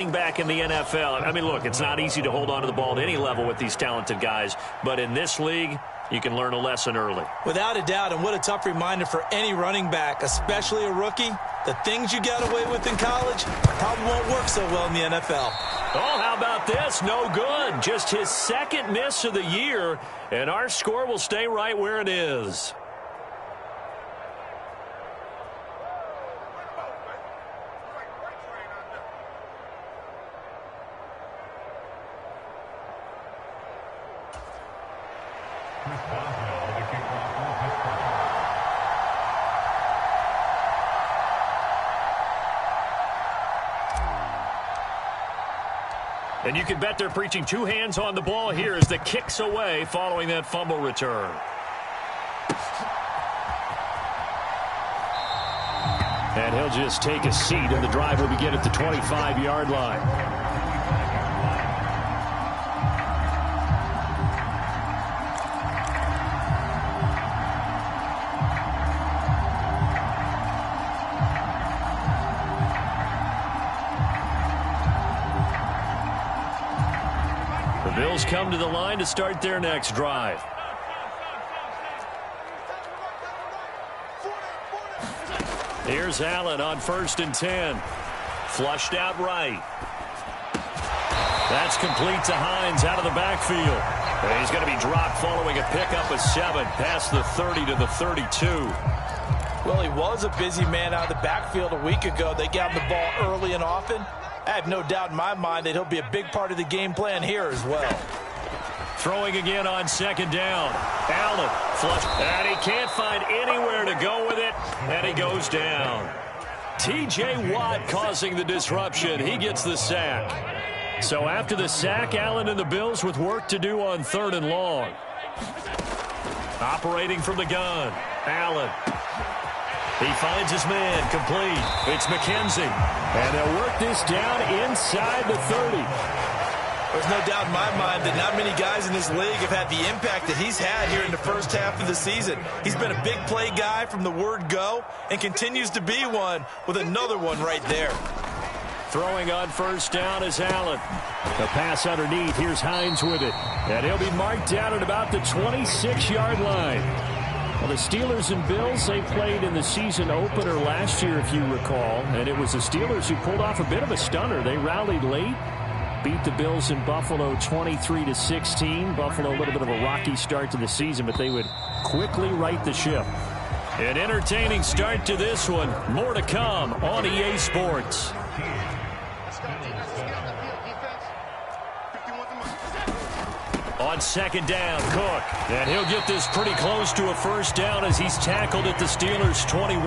back in the NFL. I mean, look, it's not easy to hold on to the ball at any level with these talented guys, but in this league, you can learn a lesson early. Without a doubt, and what a tough reminder for any running back, especially a rookie. The things you got away with in college probably won't work so well in the NFL. Oh, how about this? No good. Just his second miss of the year, and our score will stay right where it is. And you can bet they're preaching two hands on the ball here as the kick's away following that fumble return. And he'll just take a seat, and the drive will begin at the 25-yard line. Bills come to the line to start their next drive. Here's Allen on 1st and 10. Flushed out right. That's complete to Hines out of the backfield. And he's going to be dropped following a pickup of 7 past the 30 to the 32. Well, he was a busy man out of the backfield a week ago. They got him the ball early and often. I have no doubt in my mind that he'll be a big part of the game plan here as well. Throwing again on 2nd down. Allen flush, and he can't find anywhere to go with it, and he goes down. T.J. Watt causing the disruption. He gets the sack. So after the sack, Allen and the Bills with work to do on 3rd and long. Operating from the gun. Allen. He finds his man complete. It's McKenzie. And they'll work this down inside the 30. There's no doubt in my mind that not many guys in this league have had the impact that he's had here in the first half of the season. He's been a big play guy from the word go and continues to be one with another one right there. Throwing on 1st down is Allen. The pass underneath. Here's Hines with it. And he'll be marked down at about the 26-yard line. Well, the Steelers and Bills, they played in the season opener last year, if you recall, and it was the Steelers who pulled off a bit of a stunner. They rallied late, beat the Bills in Buffalo 23-16. Buffalo, a little bit of a rocky start to the season, but they would quickly right the ship. An entertaining start to this one. More to come on EA Sports. On 2nd down, Cook. And he'll get this pretty close to a 1st down as he's tackled at the Steelers' 21.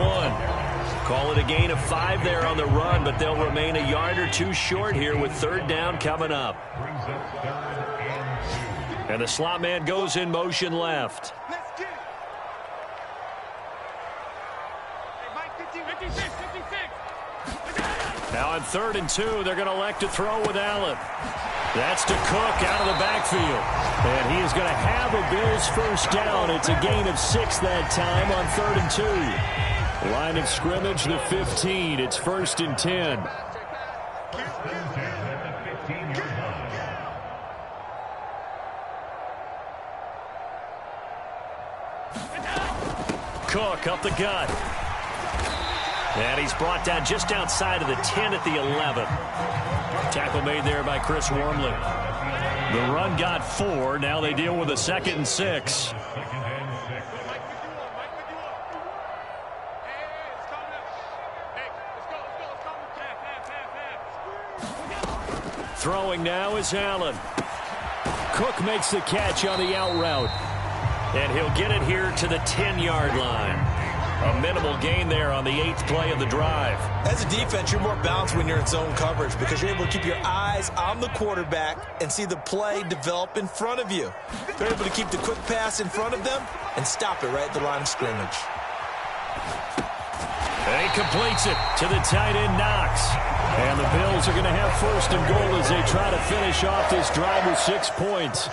Call it a gain of 5 there on the run, but they'll remain a yard or 2 short here with 3rd down coming up. And the slot man goes in motion left. Now on 3rd and 2, they're going to elect to throw with Allen. That's to Cook out of the backfield. And he is going to have a Bills 1st down. It's a gain of 6 that time on 3rd and 2. Line of scrimmage, the 15. It's 1st and 10. Cook up the gut. And he's brought down just outside of the 10 at the 11. Tackle made there by Chris Wormley. The run got 4. Now they deal with a 2nd and 6. Throwing now is Allen. Cook makes the catch on the out route. And he'll get it here to the 10-yard line. A minimal gain there on the 8th play of the drive. As a defense, you're more balanced when you're in zone coverage because you're able to keep your eyes on the quarterback and see the play develop in front of you. They're able to keep the quick pass in front of them and stop it right at the line of scrimmage. And he completes it to the tight end, Knox. And the Bills are going to have 1st and goal as they try to finish off this drive with 6 points.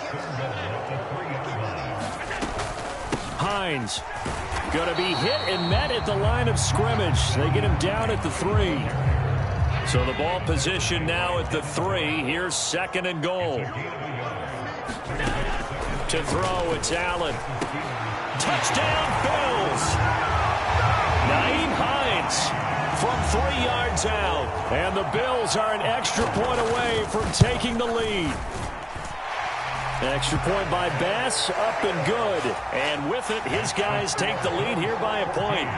Hines. Going to be hit and met at the line of scrimmage. They get him down at the 3. So the ball position now at the 3. Here's 2nd and goal. To throw, it's Allen. Touchdown, Bills! Nyheim Hines from 3 yards out. And the Bills are an extra point away from taking the lead. Extra point by Bass, up and good. And with it, his guys take the lead here by a point.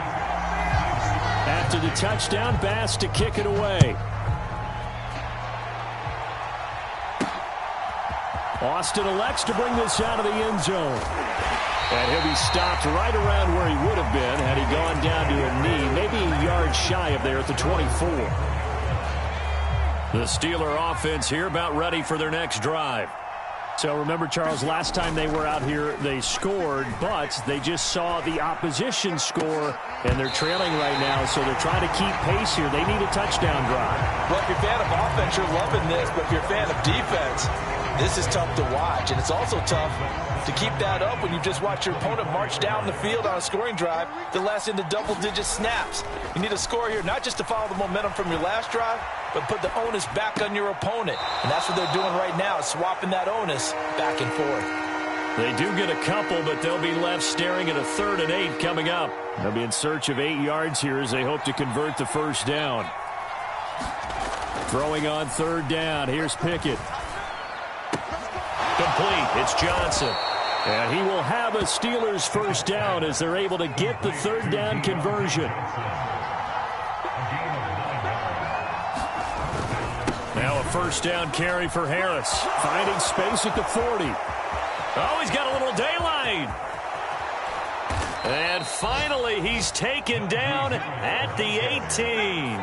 After the touchdown, Bass to kick it away. Austin elects to bring this out of the end zone. And he'll be stopped right around where he would have been had he gone down to a knee, maybe a yard shy of there at the 24. The Steeler offense here about ready for their next drive. So remember, Charles, last time they were out here, they scored, but they just saw the opposition score, and they're trailing right now, so they're trying to keep pace here. They need a touchdown drive. Well, if you're a fan of offense, you're loving this, but if you're a fan of defense, this is tough to watch, and it's also tough to keep that up when you just watch your opponent march down the field on a scoring drive that lasts into double-digit snaps. You need a score here, not just to follow the momentum from your last drive, but put the onus back on your opponent. And that's what they're doing right now, swapping that onus back and forth. They do get a couple, but they'll be left staring at a 3rd and 8 coming up. They'll be in search of 8 yards here as they hope to convert the first down. Throwing on 3rd down. Here's Pickett. Complete. It's Johnson. And he will have a Steelers first down as they're able to get the 3rd down conversion. Now a first down carry for Harris. Finding space at the 40. Oh, he's got a little daylight. And finally, he's taken down at the 18.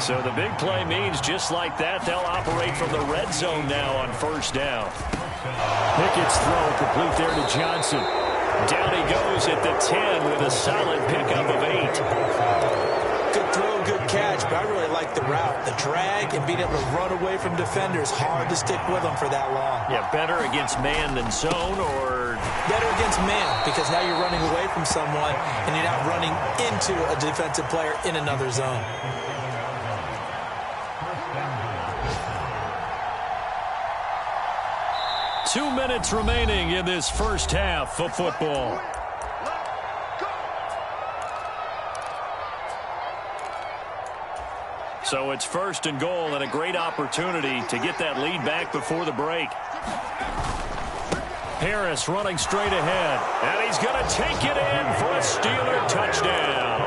So the big play means just like that, they'll operate from the red zone now on first down. Pickett's throw complete there to Johnson. Down he goes at the 10 with a solid pickup of 8. Good throw, good catch, but I really like the route. The drag and being able to run away from defenders, hard to stick with them for that long. Yeah, better against man than zone, or? Better against man, because now you're running away from someone and you're not running into a defensive player in another zone. Two minutes remaining in this first half of football. So it's 1st and goal and a great opportunity to get that lead back before the break. Harris running straight ahead, and he's going to take it in for a Steeler touchdown.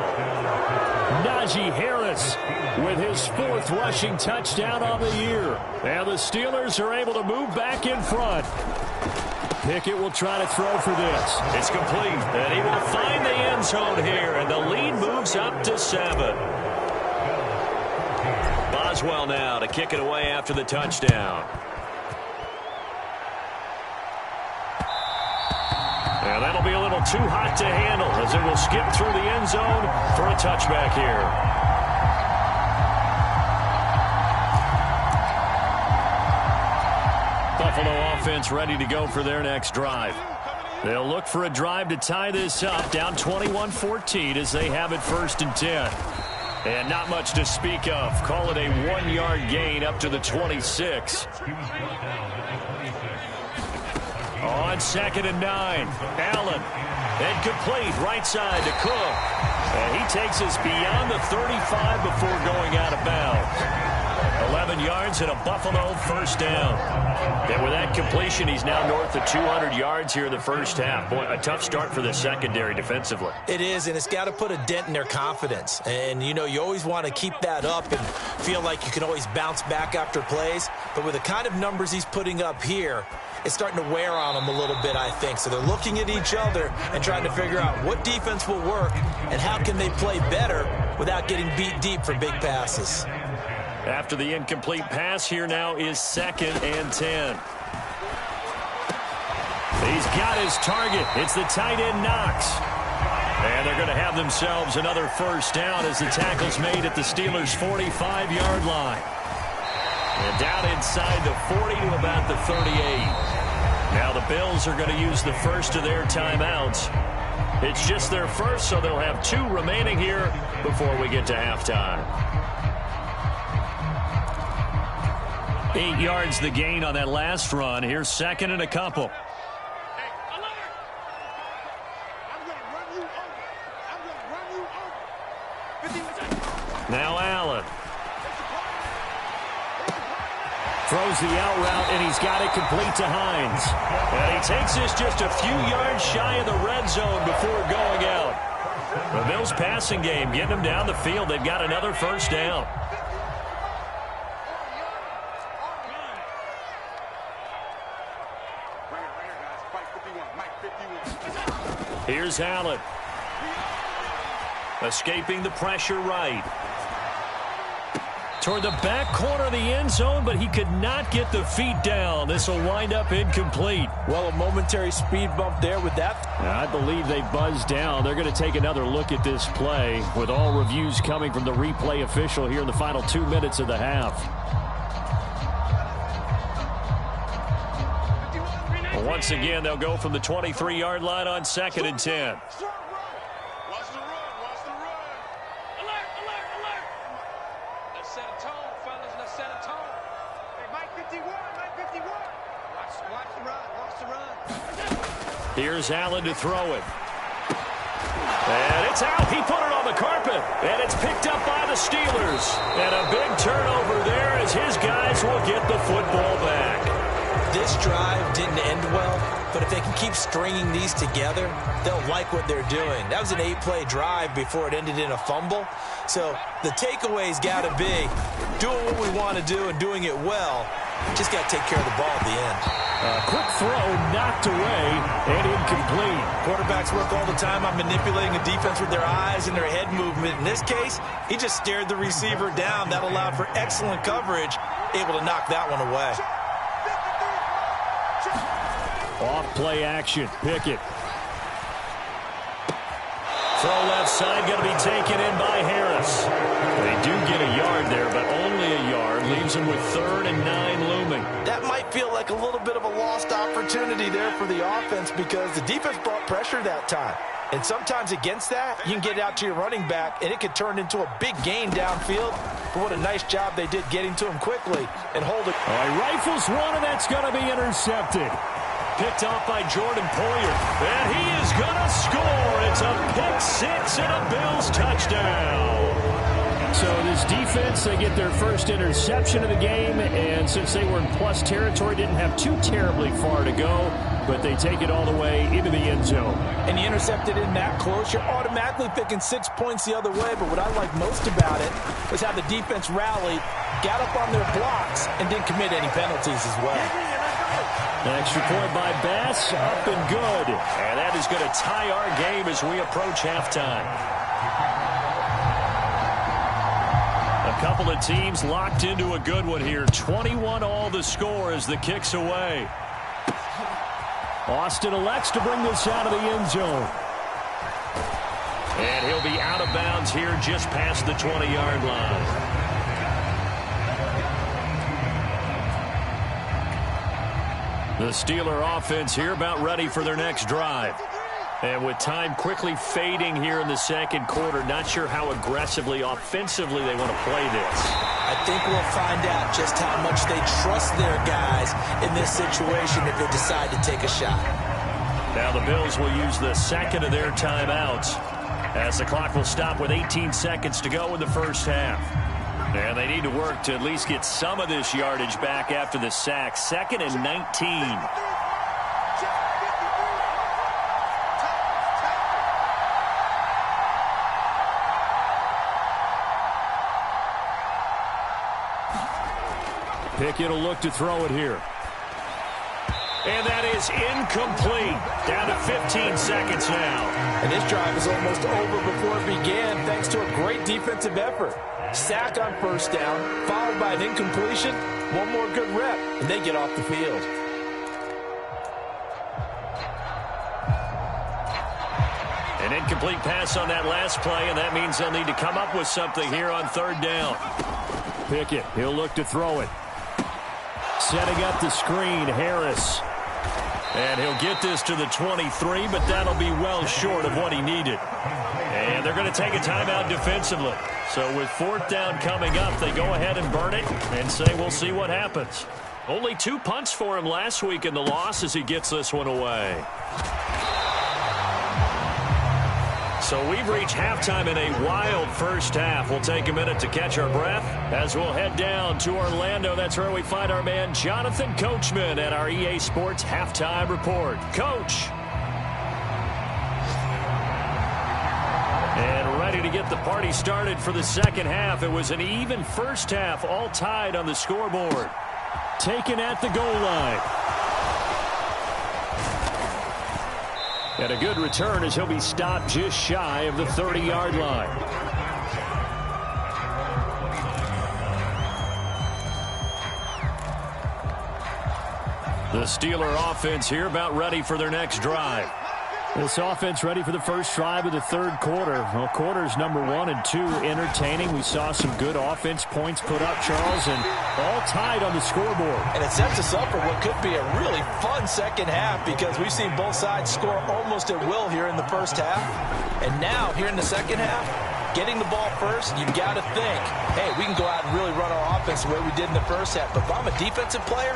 Najee Harris with his 4th rushing touchdown on the year. And the Steelers are able to move back in front. Pickett will try to throw for this. It's complete, and he will find the end zone here, and the lead moves up to 7. Boswell now to kick it away after the touchdown. And that'll be a little too hot to handle as it will skip through the end zone for a touchback here. Buffalo offense ready to go for their next drive. They'll look for a drive to tie this up, down 21-14 as they have it 1st and 10. And not much to speak of. Call it a 1-yard gain up to the 26. On 2nd and 9, Allen. And complete, right side to Cook. And he takes us beyond the 35 before going out of bounds. 11 yards and a Buffalo first down. And with that completion, he's now north of 200 yards here in the first half. Boy, a tough start for the secondary defensively. It is, and it's got to put a dent in their confidence. And, you know, you always want to keep that up and feel like you can always bounce back after plays. But with the kind of numbers he's putting up here, it's starting to wear on them a little bit, I think. So they're looking at each other and trying to figure out what defense will work and how can they play better without getting beat deep for big passes. After the incomplete pass, here now is 2nd and 10. He's got his target. It's the tight end, Knox. And they're going to have themselves another first down as the tackle's made at the Steelers' 45-yard line. And down inside the 40 to about the 38. Now the Bills are going to use the first of their timeouts. It's just their first, so they'll have 2 remaining here before we get to halftime. 8 yards the gain on that last run. Here's second and a couple. Now Allen. Throws the out route, and he's got it complete to Hines. And he takes this just a few yards shy of the red zone before going out. The Bills passing game getting them down the field. They've got another first down. Here's Allen. Escaping the pressure right. Toward the back corner of the end zone, but he could not get the feet down. This will wind up incomplete. Well, a momentary speed bump there with that. I believe they buzzed down. They're going to take another look at this play with all reviews coming from the replay official here in the final 2 minutes of the half. Well, once again, they'll go from the 23-yard line on 2nd and 10. Here's Allen to throw it. And it's out. He put it on the carpet. And it's picked up by the Steelers. And a big turnover there as his guys will get the football back. This drive didn't end well, but if they can keep stringing these together, they'll like what they're doing. That was an 8-play drive before it ended in a fumble. So the takeaway's got to be doing what we want to do and doing it well. Just got to take care of the ball at the end. Quick throw knocked away and incomplete. Quarterbacks work all the time on manipulating a defense with their eyes and their head movement. In this case, he just stared the receiver down. That allowed for excellent coverage, able to knock that one away. Off play action. Pickett. Throw left side, going to be taken in by Harris. They do get a yard there, but only a yard. Leaves them with 3rd and 9 looming. That might feel like a little bit of a lost opportunity there for the offense because the defense brought pressure that time. And sometimes against that, you can get out to your running back, and it could turn into a big gain downfield. But what a nice job they did getting to him quickly and holding. He rifles one, and that's going to be intercepted. Picked off by Jordan Poyer. And he is going to score. It's a pick-6 and a Bills touchdown. So this defense, they get their first interception of the game, and since they were in plus territory, didn't have too terribly far to go, but they take it all the way into the end zone. And you intercepted in that close, you're automatically picking 6 points the other way, but what I like most about it was how the defense rallied, got up on their blocks, and didn't commit any penalties as well. An extra point by Bass, up and good. And that is going to tie our game as we approach halftime. A couple of teams locked into a good one here. 21 all the score as the kick's away. Austin elects to bring this out of the end zone. And he'll be out of bounds here just past the 20-yard line. The Steeler offense here about ready for their next drive. And with time quickly fading here in the second quarter, not sure how aggressively, offensively they want to play this. I think we'll find out just how much they trust their guys in this situation if they decide to take a shot. Now the Bills will use the second of their timeouts as the clock will stop with 18 seconds to go in the first half. And they need to work to at least get some of this yardage back after the sack. 2nd and 19. Pickett will look to throw it here. And that is incomplete. Down to 15 seconds now. And this drive is almost over before it began thanks to a great defensive effort. Sack on first down, followed by an incompletion. One more good rep, and they get off the field. An incomplete pass on that last play, and that means they'll need to come up with something here on 3rd down. Pickett, he'll look to throw it. Setting up the screen, Harris. And he'll get this to the 23, but that'll be well short of what he needed. And they're going to take a timeout defensively. So with 4th down coming up, they go ahead and burn it and say we'll see what happens. Only 2 punts for him last week in the loss as he gets this one away. So we've reached halftime in a wild first half. We'll take a minute to catch our breath as we'll head down to Orlando. That's where we find our man Jonathan Coachman at our EA Sports Halftime Report. Coach. And ready to get the party started for the second half. It was an even first half, all tied on the scoreboard. Taken at the goal line. And a good return as he'll be stopped just shy of the 30-yard line. The Steeler offense here about ready for their next drive. This offense ready for the first drive of the third quarter. Well, quarters number 1 and 2 entertaining. We saw some good offense points put up, Charles, and all tied on the scoreboard. And it sets us up for what could be a really fun second half because we've seen both sides score almost at will here in the first half. And now, here in the second half, getting the ball first, you've got to think, hey, we can go out and really run our offense the way we did in the first half. But if I'm a defensive player,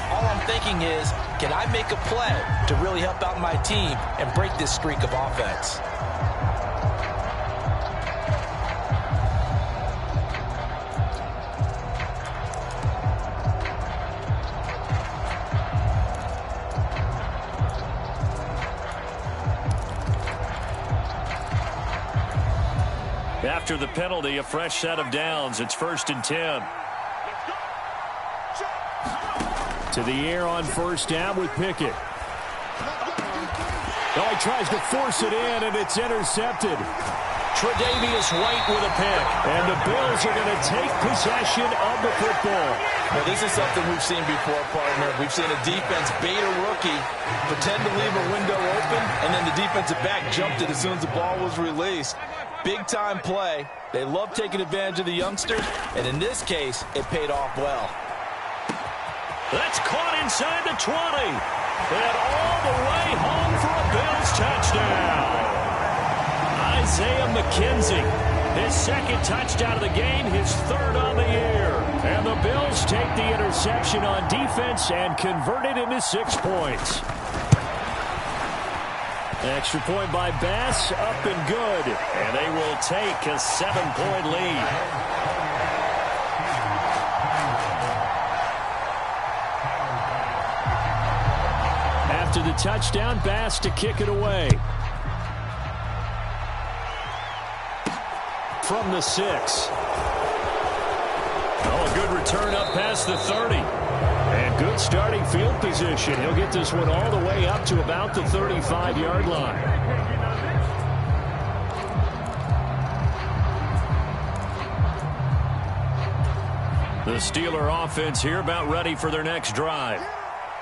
all I'm thinking is, can I make a play to really help out my team and break this streak of offense? After the penalty, a fresh set of downs. It's 1st and 10. To the air on first down with Pickett. Oh, he tries to force it in, and it's intercepted. Tre'Davious White with a pick. And the Bills are going to take possession of the football. Well, this is something we've seen before, partner. We've seen a defense bait a rookie, pretend to leave a window open, and then the defensive back jumped it as soon as the ball was released. Big-time play. They love taking advantage of the youngsters, and in this case, it paid off well. That's caught inside the 20. And all the way home for a Bills touchdown. Isaiah McKenzie, his 2nd touchdown of the game, his 3rd on the year. And the Bills take the interception on defense and convert it into 6 points. Extra point by Bass, up and good. And they will take a 7-point lead. After the touchdown, Bass to kick it away. From the 6. Oh, a good return up past the 30. And good starting field position. He'll get this one all the way up to about the 35-yard line. The Steeler offense here about ready for their next drive.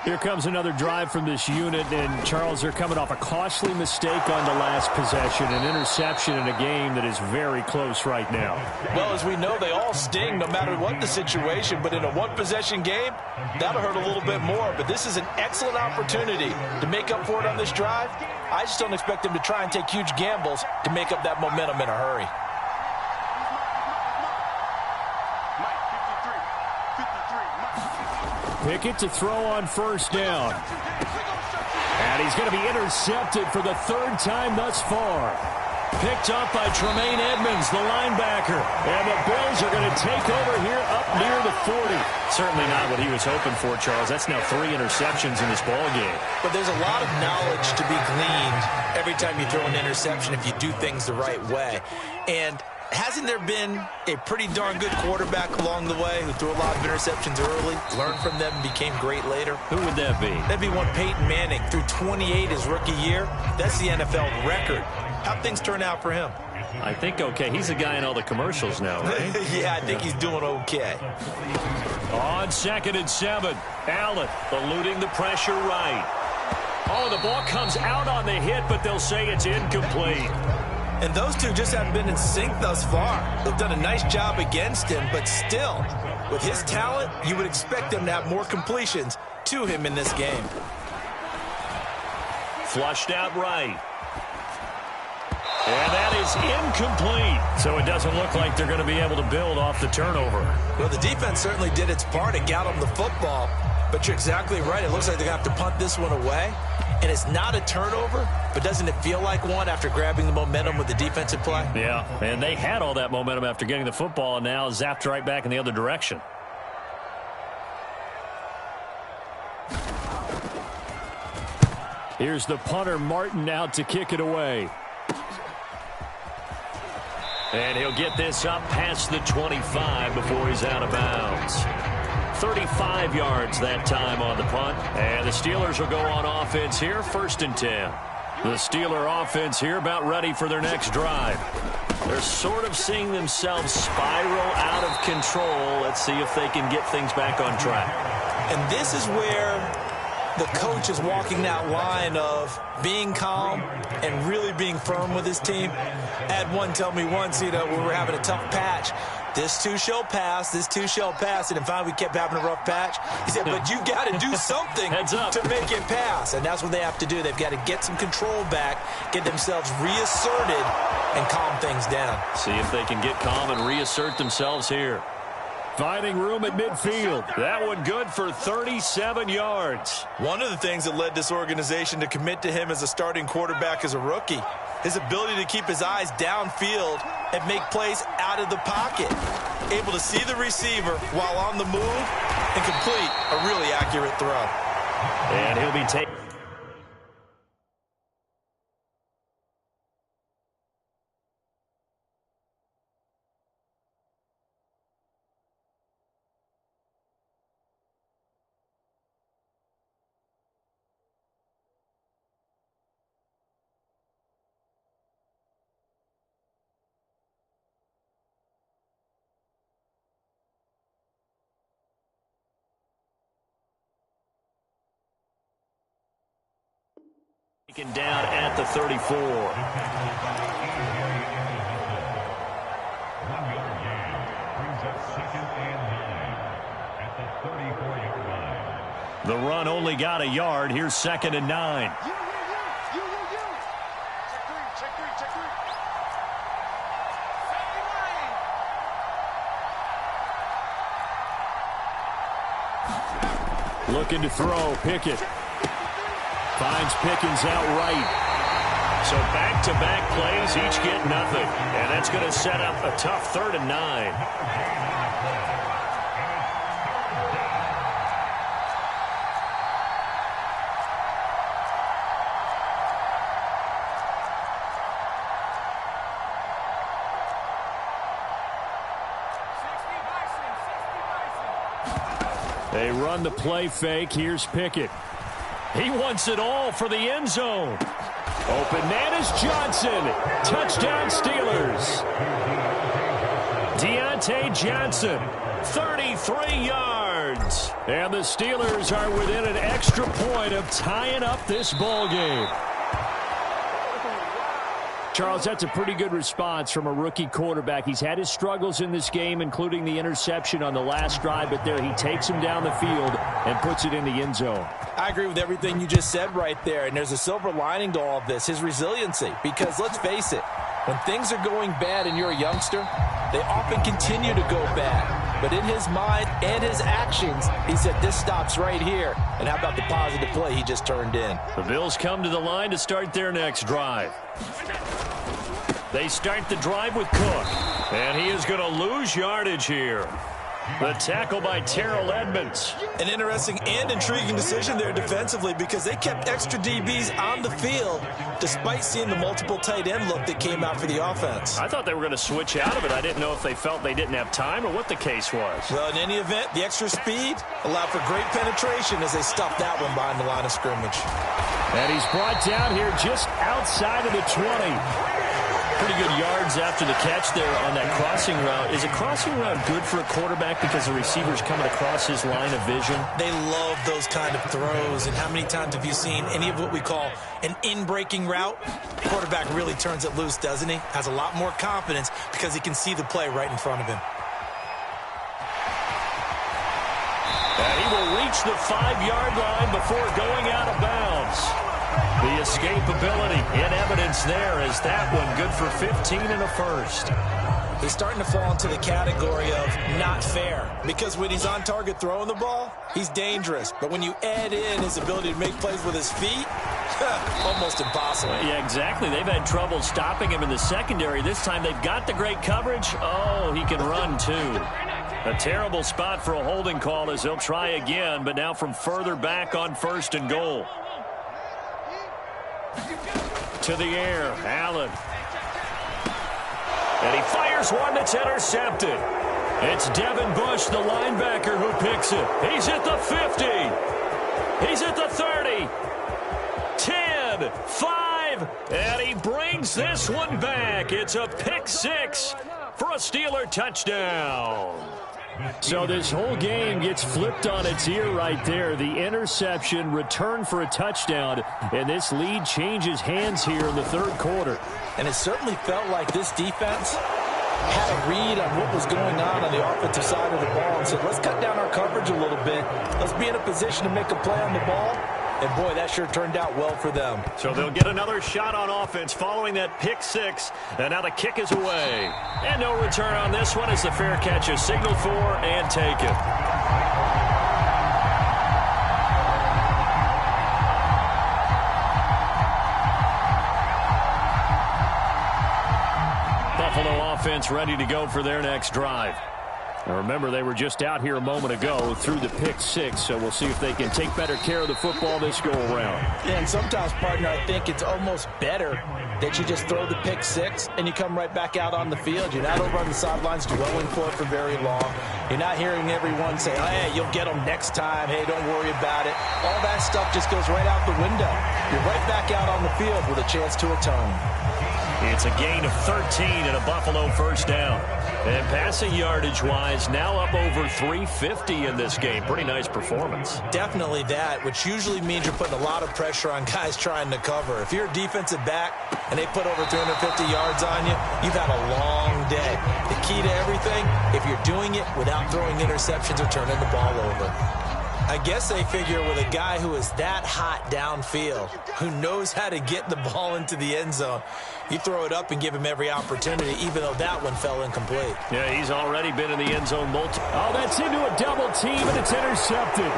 Here comes another drive from this unit, and Charles, they're coming off a costly mistake on the last possession, an interception in a game that is very close right now. Well, as we know, they all sting no matter what the situation, but in a one-possession game, that'll hurt a little bit more. But this is an excellent opportunity to make up for it on this drive. I just don't expect them to try and take huge gambles to make up that momentum in a hurry. Pickett to throw on first down. And he's going to be intercepted for the 3rd time thus far. Picked up by Tremaine Edmonds, the linebacker. And the Bills are going to take over here up near the 40. Certainly not what he was hoping for, Charles. That's now 3 interceptions in this ball game. But there's a lot of knowledge to be gleaned every time you throw an interception if you do things the right way. And hasn't there been a pretty darn good quarterback along the way who threw a lot of interceptions early, learned from them, and became great later? Who would that be? That'd be one Peyton Manning. Threw 28 his rookie year. That's the NFL record. How'd things turn out for him? I think okay. He's the guy in all the commercials now, right? Yeah, I think he's doing okay. On 2nd and 7, Allen eluding the pressure right. Oh, the ball comes out on the hit, but they'll say it's incomplete. And those two just haven't been in sync thus far. They've done a nice job against him, but still, with his talent, you would expect them to have more completions to him in this game. Flushed out right. And that is incomplete. So it doesn't look like they're going to be able to build off the turnover. Well, the defense certainly did its part and got them the football. But you're exactly right. It looks like they're going to have to punt this one away. And it's not a turnover, but doesn't it feel like one after grabbing the momentum with the defensive play? Yeah, and they had all that momentum after getting the football and now zapped right back in the other direction. Here's the punter, Martin, out to kick it away. And he'll get this up past the 25 before he's out of bounds. 35 yards that time on the punt. And the Steelers will go on offense here, 1st and 10. The Steeler offense here about ready for their next drive. They're sort of seeing themselves spiral out of control. Let's see if they can get things back on track. And this is where the coach is walking that line of being calm and really being firm with his team. I had one tell me once, when we were having a tough patch, this too shall pass, this too shall pass. And finally we kept having a rough patch. He said, but you got to do something to make it pass. And that's what they have to do. They've got to get some control back, get themselves reasserted, and calm things down. See if they can get calm and reassert themselves here. Finding room at midfield. That one good for 37 yards. One of the things that led this organization to commit to him as a starting quarterback as a rookie, his ability to keep his eyes downfield and make plays out of the pocket. Able to see the receiver while on the move and complete a really accurate throw. And he'll be taken. Taken down at the 34. The run only got a yard. Here's 2nd and 9. Looking to throw. Pickett. Finds Pickens out right. So back-to-back plays, each get nothing. And that's going to set up a tough 3rd and 9. They run the play fake. Here's Pickett. He wants it all for the end zone. Open man is Johnson. Touchdown Steelers. Deontay Johnson, 33 yards. And the Steelers are within an extra point of tying up this ball game. Charles, that's a pretty good response from a rookie quarterback. He's had his struggles in this game, including the interception on the last drive, but there he takes him down the field and puts it in the end zone. I agree with everything you just said right there, and there's a silver lining to all of this, his resiliency. Because let's face it, when things are going bad and you're a youngster, they often continue to go bad. But in his mind and his actions, he said, this stops right here. And how about the positive play he just turned in? The Bills come to the line to start their next drive. They start the drive with Cook. And he is going to lose yardage here. The tackle by Terrell Edmonds. An interesting and intriguing decision there defensively because they kept extra DBs on the field despite seeing the multiple tight end look that came out for the offense. I thought they were going to switch out of it. I didn't know if they felt they didn't have time or what the case was. Well, in any event, the extra speed allowed for great penetration as they stuffed that one behind the line of scrimmage. And he's brought down here just outside of the 20. Pretty good yards after the catch there on that crossing route. Is a crossing route good for a quarterback because the receiver's coming across his line of vision? They love those kind of throws. And how many times have you seen any of what we call an in-breaking route? The quarterback really turns it loose, doesn't he? Has a lot more confidence because he can see the play right in front of him. And he will reach the 5-yard line before going out of bounds. The escapability in evidence there as that one good for 15 and a first. He's starting to fall into the category of not fair, because when he's on target throwing the ball, he's dangerous. But when you add in his ability to make plays with his feet, almost impossible. Yeah, exactly. They've had trouble stopping him in the secondary. This time they've got the great coverage. Oh, he can run too. A terrible spot for a holding call as they'll try again, but now from further back on 1st and goal. To the air, Allen. And he fires one that's intercepted. It's Devin Bush, the linebacker, who picks it. He's at the 50. He's at the 30. 10, 5, and he brings this one back. It's a pick 6 for a Steeler touchdown. So this whole game gets flipped on its ear right there. The interception, return for a touchdown, and this lead changes hands here in the 3rd quarter. And it certainly felt like this defense had a read on what was going on the offensive side of the ball and said, let's cut down our coverage a little bit. Let's be in a position to make a play on the ball. And, boy, that sure turned out well for them. So they'll get another shot on offense following that pick 6. And now the kick is away. And no return on this one as the fair catch is signaled for and taken. Buffalo offense ready to go for their next drive. Now remember, they were just out here a moment ago through the pick 6, so we'll see if they can take better care of the football this go-around. Yeah, and sometimes, partner, I think it's almost better that you just throw the pick 6 and you come right back out on the field. You're not over on the sidelines dwelling for it for very long. You're not hearing everyone say, oh, hey, you'll get them next time. Hey, don't worry about it. All that stuff just goes right out the window. You're right back out on the field with a chance to atone. It's a gain of 13 and a Buffalo 1st down. And passing yardage-wise, now up over 350 in this game. Pretty nice performance. Definitely that, which usually means you're putting a lot of pressure on guys trying to cover. If you're a defensive back and they put over 350 yards on you, you've had a long day. The key to everything, if you're doing it without throwing interceptions or turning the ball over. I guess they figure with a guy who is that hot downfield, who knows how to get the ball into the end zone, you throw it up and give him every opportunity, even though that one fell incomplete. Yeah, he's already been in the end zone Oh, that's into a double team, and it's intercepted.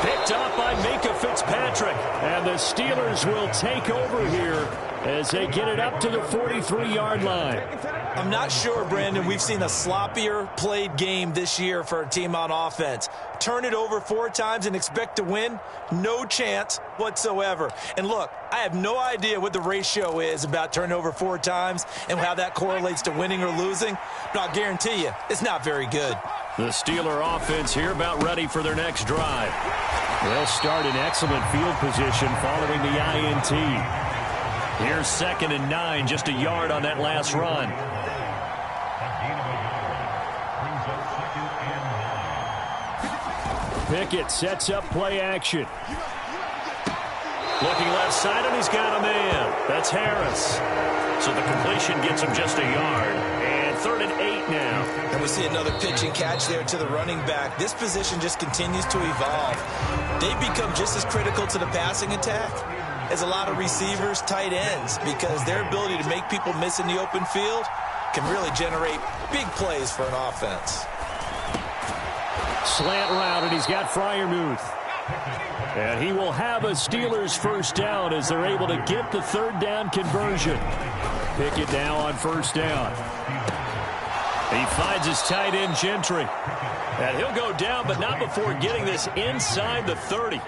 Picked up by Minkah Fitzpatrick. And the Steelers will take over here as they get it up to the 43-yard line. I'm not sure, Brandon, we've seen a sloppier played game this year for a team on offense. Turn it over 4 times and expect to win? No chance whatsoever. And look, I have no idea what the ratio is about turning over 4 times and how that correlates to winning or losing, but I'll guarantee you it's not very good. The Steeler offense here about ready for their next drive. They'll start in excellent field position following the INT. Here's 2nd and 9, just a yard on that last run. Pickett sets up play action. Looking left side, and he's got a man. That's Harris. So the completion gets him just a yard. And 3rd and 8 now. And we see another pitch and catch there to the running back. This position just continues to evolve. They become just as critical to the passing attack as a lot of receivers, tight ends, because their ability to make people miss in the open field can really generate big plays for an offense. Slant route, and he's got Freiermuth. And he will have a Steelers 1st down as they're able to get the 3rd down conversion. Pickett now on 1st down. He finds his tight end, Gentry. And he'll go down, but not before getting this inside the 30.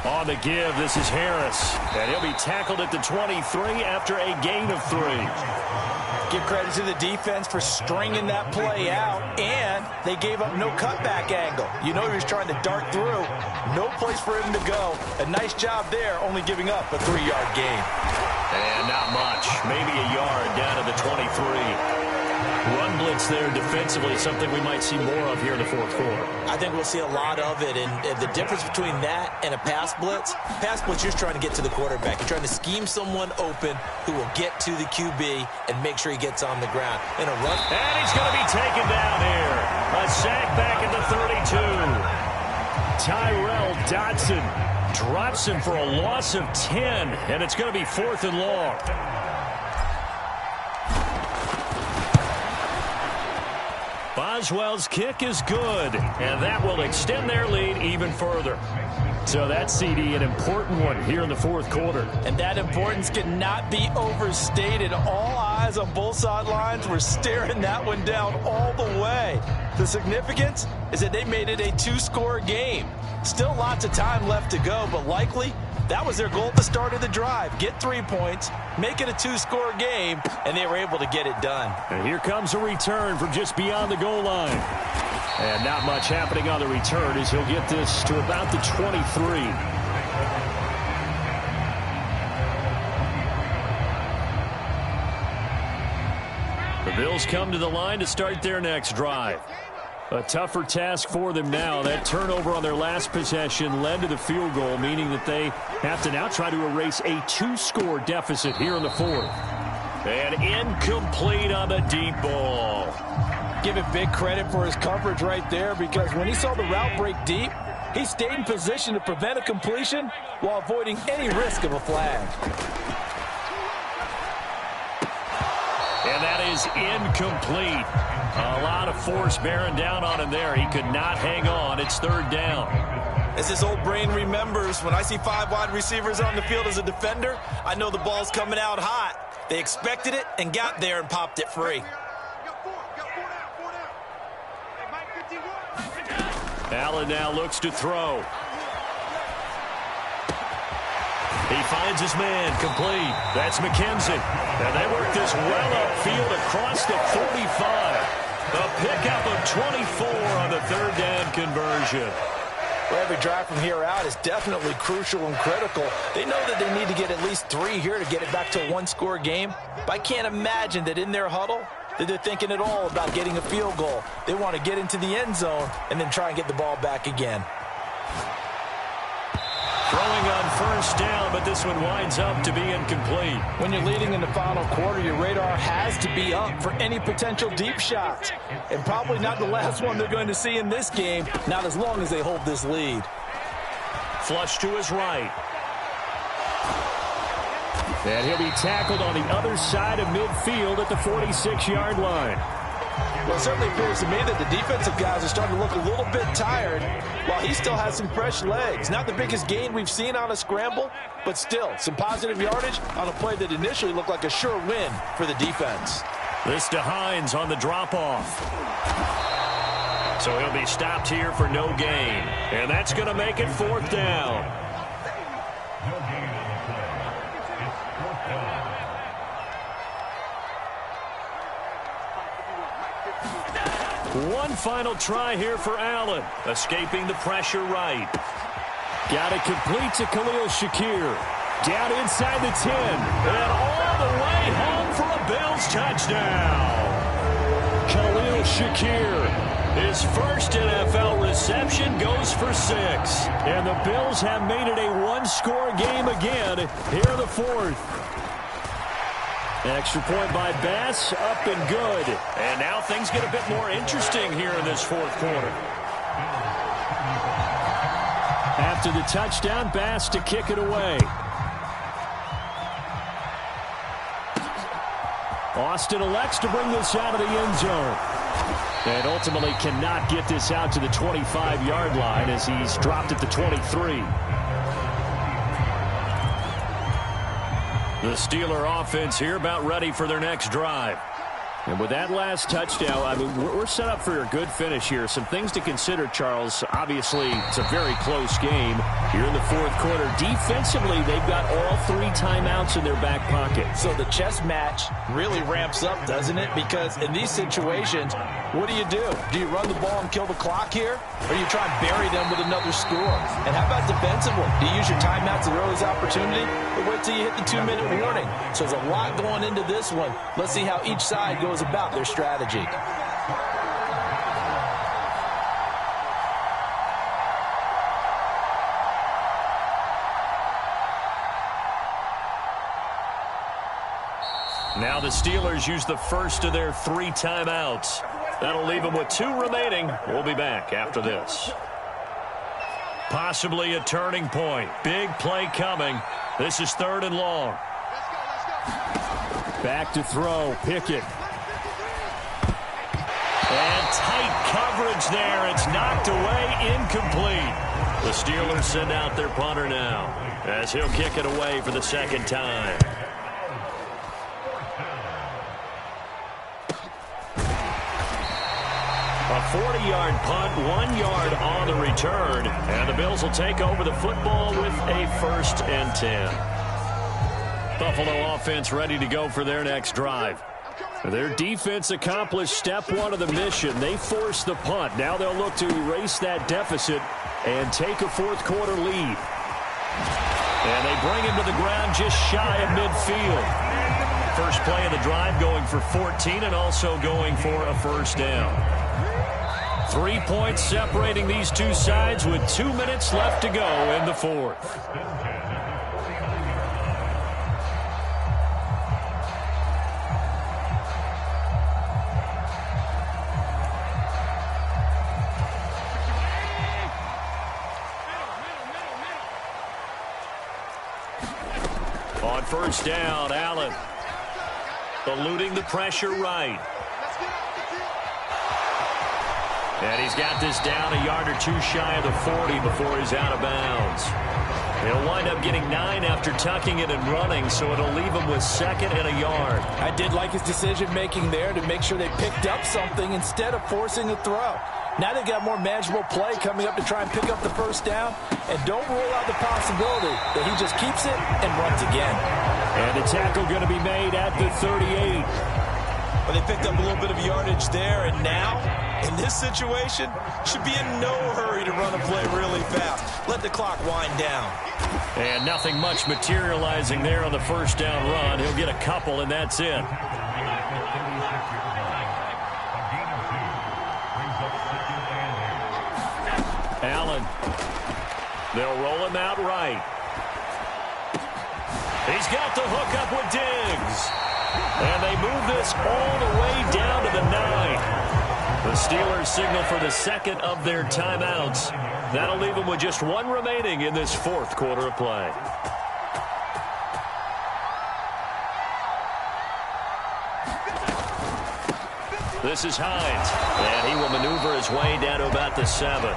On the give, this is Harris. And he'll be tackled at the 23 after a gain of 3. Give credit to the defense for stringing that play out, and they gave up no cutback angle. You know he was trying to dart through. No place for him to go. A nice job there, only giving up a 3-yard gain. And not much. Maybe a yard down to the 23. Run blitz there defensively, something we might see more of here in the fourth quarter. I think we'll see a lot of it, and the difference between that and a pass blitz, you're trying to get to the quarterback. You're trying to scheme someone open who will get to the QB and make sure he gets on the ground. In a run. And he's going to be taken down here. A sack back at the 32. Tyrel Dodson drops him for a loss of 10, and it's going to be 4th and long. Boswell's kick is good, and that will extend their lead even further. So that CD, an important one here in the fourth quarter. And that importance cannot be overstated. All eyes on both sidelines were staring that one down all the way. The significance is that they made it a 2-score game. Still lots of time left to go, but likely that was their goal at the start of the drive. Get 3 points, make it a 2-score game, and they were able to get it done. And here comes a return from just beyond the goal line. And not much happening on the return as he'll get this to about the 23. The Bills come to the line to start their next drive. A tougher task for them now. That turnover on their last possession led to the field goal, meaning that they have to now try to erase a 2-score deficit here in the fourth. And incomplete on the deep ball. Give it big credit for his coverage right there, because when he saw the route break deep, he stayed in position to prevent a completion while avoiding any risk of a flag. And that is incomplete. A lot of force bearing down on him there. He could not hang on. It's 3rd down. As his old brain remembers, when I see 5 wide receivers on the field as a defender, I know the ball's coming out hot. They expected it and got there and popped it free. Allen now looks to throw. He finds his man, complete. That's McKenzie. And they work this well upfield across the 45. A pickup of 24 on the 3rd down conversion. Well, every drive from here out is definitely crucial and critical. They know that they need to get at least 3 here to get it back to a 1-score game. But I can't imagine that in their huddle that they're thinking at all about getting a field goal. They want to get into the end zone and then try and get the ball back again. Throwing on 1st down, but this one winds up to be incomplete. When you're leading in the final quarter, your radar has to be up for any potential deep shots. And probably not the last one they're going to see in this game, not as long as they hold this lead. Flush to his right. And he'll be tackled on the other side of midfield at the 46-yard line. Well, it certainly appears to me that the defensive guys are starting to look a little bit tired while he still has some fresh legs. Not the biggest gain we've seen on a scramble, but still some positive yardage on a play that initially looked like a sure win for the defense. This to Hines on the drop-off. So he'll be stopped here for no gain. And that's going to make it 4th down. One final try here for Allen. Escaping the pressure right. Got it complete to Khalil Shakir. Down inside the 10. And all the way home for a Bills touchdown. Khalil Shakir. His first NFL reception goes for 6. And the Bills have made it a 1-score game again here in the fourth. Extra point by Bass, up and good. And now things get a bit more interesting here in this fourth quarter. After the touchdown, Bass to kick it away. Austin elects to bring this out of the end zone. And ultimately cannot get this out to the 25-yard line as he's dropped at the 23. The Steeler offense here about ready for their next drive. And with that last touchdown, I mean, we're set up for a good finish here. Some things to consider, Charles. Obviously, it's a very close game here in the fourth quarter. Defensively, they've got all 3 timeouts in their back pocket. So the chess match really ramps up, doesn't it? Because in these situations, what do? Do you run the ball and kill the clock here? Or do you try and bury them with another score? And how about defensively? Do you use your timeouts at the earliest opportunity? but wait till you hit the 2-minute warning. So there's a lot going into this one. Let's see how each side goes about their strategy. Now the Steelers use the first of their 3 timeouts. That'll leave them with 2 remaining. We'll be back after this. Possibly a turning point. Big play coming. This is 3rd and long. Back to throw. Pickett. And tight coverage there. It's knocked away. Incomplete. The Steelers send out their punter now as he'll kick it away for the 2nd time. A 40-yard punt, 1 yard on the return, and the Bills will take over the football with a 1st and 10. Buffalo offense ready to go for their next drive. Their defense accomplished step 1 of the mission. They forced the punt. Now they'll look to erase that deficit and take a 4th quarter lead. And they bring him to the ground just shy of midfield. First play of the drive going for 14 and also going for a 1st down. 3 points separating these two sides with 2 minutes left to go in the 4th. On 1st down, Allen eluding the pressure right. And he's got this down a yard or 2 shy of the 40 before he's out of bounds. He'll wind up getting 9 after tucking it and running, so it'll leave him with 2nd and a yard. I did like his decision-making there to make sure they picked up something instead of forcing the throw. Now they've got more manageable play coming up to try and pick up the 1st down, and don't rule out the possibility that he just keeps it and runs again. And the tackle going to be made at the 38. Well, they picked up a little bit of yardage there, and now, in this situation, should be in no hurry to run a play really fast. Let the clock wind down. And nothing much materializing there on the 1st down run. He'll get a couple, and that's it. Allen. They'll roll him out right. He's got the hook up with Diggs. And they move this all the way down to the 9. The Steelers signal for the 2nd of their timeouts. That'll leave them with just 1 remaining in this 4th quarter of play. This is Hines, and he will maneuver his way down to about the 7.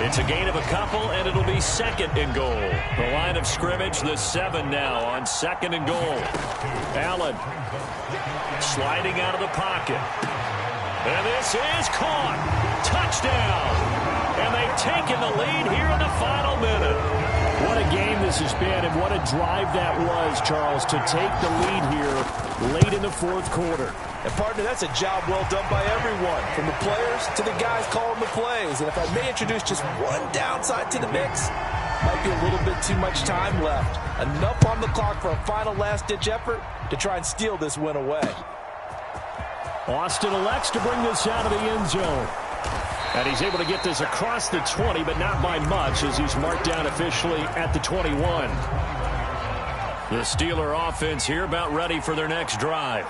It's a gain of a couple, and it'll be 2nd and goal. The line of scrimmage, the 7 now on 2nd and goal. Allen sliding out of the pocket. And this is caught. Touchdown. And they've taken the lead here in the final minute. What a game this has been, and what a drive that was, Charles, to take the lead here late in the 4th quarter. And, partner, that's a job well done by everyone, from the players to the guys calling the plays. And if I may introduce just one downside to the mix, might be a little bit too much time left. Enough on the clock for a final last-ditch effort to try and steal this win away. Austin elects to bring this out of the end zone. And he's able to get this across the 20, but not by much, as he's marked down officially at the 21. The Steeler offense here about ready for their next drive.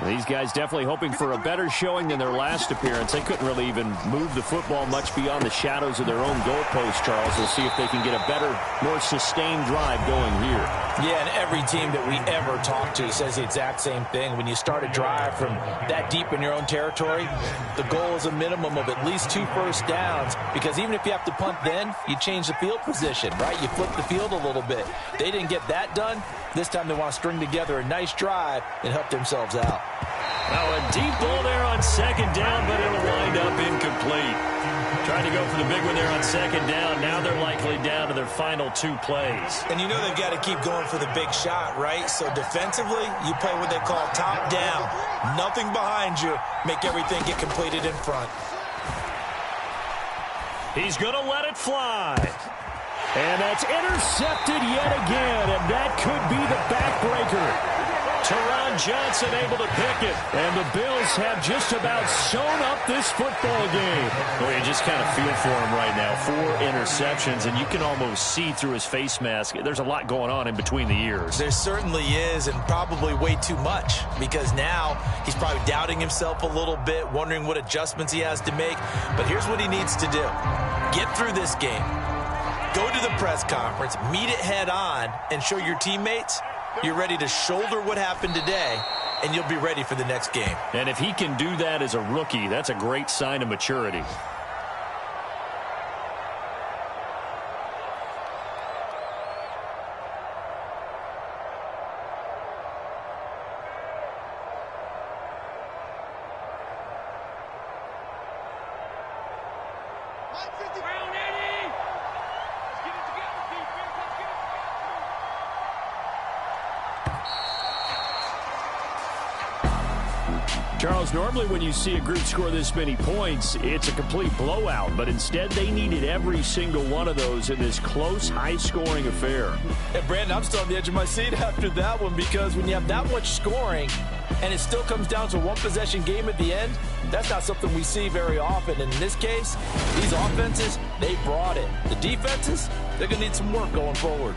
These guys definitely hoping for a better showing than their last appearance. They couldn't really even move the football much beyond the shadows of their own goalpost, Charles. We'll see if they can get a better, more sustained drive going here. Yeah, and every team that we ever talk to says the exact same thing. When you start a drive from that deep in your own territory, the goal is a minimum of at least 2 first downs, because even if you have to punt then, you change the field position, right? You flip the field a little bit. They didn't get that done. This time they want to string together a nice drive and help themselves out. Now a deep ball there on 2nd down, but it'll wind up incomplete. Trying to go for the big one there on 2nd down. Now they're likely down to their final 2 plays. And you know they've got to keep going for the big shot, right? So defensively, you play what they call top down. Nothing behind you. Make everything get completed in front. He's going to let it fly. And that's intercepted yet again, and that could be the backbreaker. Teron Johnson able to pick it, and the Bills have just about sewn up this football game. Well, you just kind of feel for him right now. 4 interceptions, and you can almost see through his face mask. There's a lot going on in between the ears. There certainly is, and probably way too much, because now he's probably doubting himself a little bit, wondering what adjustments he has to make. But here's what he needs to do. Get through this game. Go to the press conference, meet it head on, and show your teammates you're ready to shoulder what happened today, and you'll be ready for the next game. And if he can do that as a rookie, that's a great sign of maturity. Charles, normally when you see a group score this many points, it's a complete blowout. But instead, they needed every single one of those in this close, high-scoring affair. And, Brandon, I'm still on the edge of my seat after that one, because when you have that much scoring and it still comes down to a one-possession game at the end, that's not something we see very often. And in this case, these offenses, they brought it. The defenses, they're going to need some work going forward.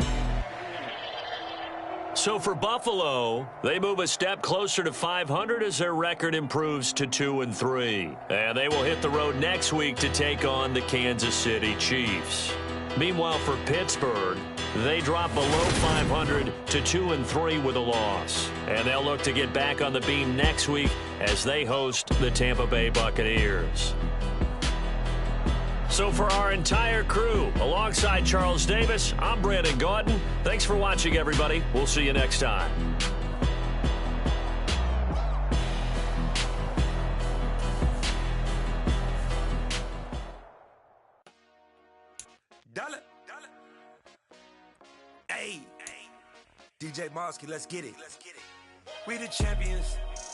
So for Buffalo, they move a step closer to 500 as their record improves to 2-3. And they will hit the road next week to take on the Kansas City Chiefs. Meanwhile, for Pittsburgh, they drop below 500 to 2-3 with a loss. And they'll look to get back on the beam next week as they host the Tampa Bay Buccaneers. So for our entire crew, alongside Charles Davis, I'm Brandon Gaudin. Thanks for watching, everybody. We'll see you next time. Hey, DJ Mosky, let's get it. We the champions.